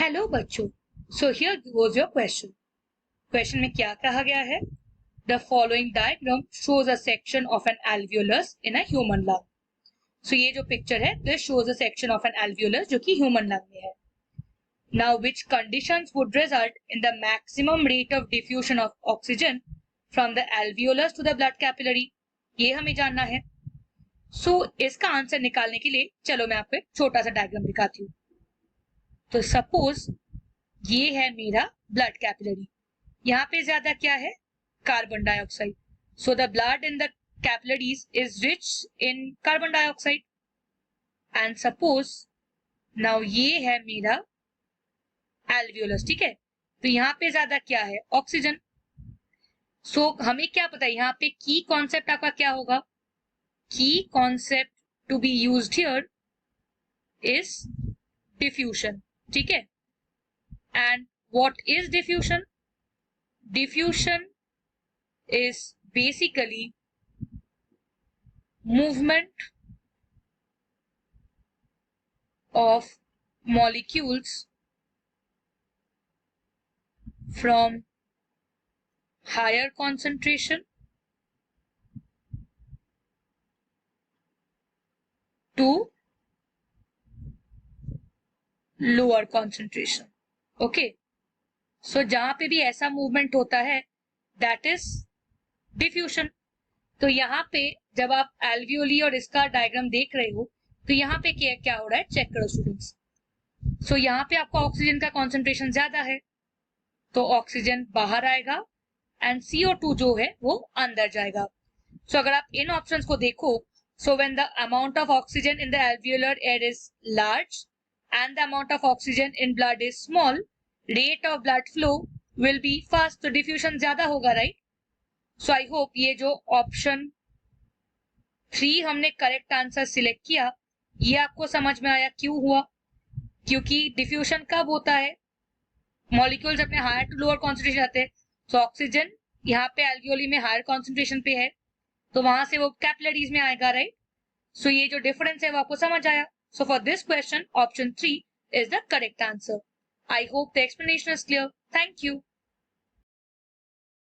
Hello बच्चों, so here goes your question. Question में क्या कहा गया है? The following diagram shows a section of an alveolus in a human lung. So ये जो पिक्चर है this shows a section of an alveolus जो कि ह्यूमन लंग में है। Now which conditions would result in the maximum rate of diffusion of oxygen from the alveolus to the blood capillary, ये हमें जानना है। सो इसका आंसर निकालने के लिए चलो मैं आपको एक छोटा सा डायग्राम दिखाती हूँ। तो सपोज ये है मेरा ब्लड कैपिलरी, यहाँ पे ज्यादा क्या है? Carbon dioxide. So the blood in the capillaries is rich in carbon dioxide. And suppose now ये है मेरा एल्वियोलस, ठीक है? तो यहाँ पे ज्यादा क्या है? ऑक्सीजन। सो हमें क्या पता है यहाँ पे की कॉन्सेप्ट आपका क्या होगा? Key concept to be used here is diffusion, ठीक है? And what is diffusion? Diffusion is basically movement of molecules from higher concentration to lower concentration. Okay, so जहां पे भी ऐसा मूवमेंट होता है दैट इज डिफ्यूजन। तो यहाँ पे जब आप एल्वियोली और इसका डायग्राम देख रहे हो तो यहाँ पे क्या हो रहा है, चेक करो स्टूडेंट्स। सो यहाँ पे आपका ऑक्सीजन का कॉन्सेंट्रेशन ज्यादा है तो ऑक्सीजन बाहर आएगा एंड CO2 जो है वो अंदर जाएगा। सो अगर आप इन ऑप्शंस को देखो, so when the amount of oxygen in the alveolar air is large and the amount of oxygen in blood is small, rate of blood flow will be fast, तो diffusion ज्यादा होगा, राइट? सो आई होप ये जो option 3 हमने correct answer select किया ये आपको समझ में आया क्यों हुआ। क्योंकि डिफ्यूजन कब होता है? मॉलिक्यूल्स अपने हायर टू लोअर कॉन्सेंट्रेशन आते हैं। सो ऑक्सीजन यहाँ पे एल्वियोली में हायर कॉन्सेंट्रेशन पे है तो वहां से वो कैपिलरीज में आएगा, राइट? सो ये जो डिफरेंस है वो आपको समझ आया। So for this question, option 3 is the correct answer. I hope the explanation is clear. Thank you.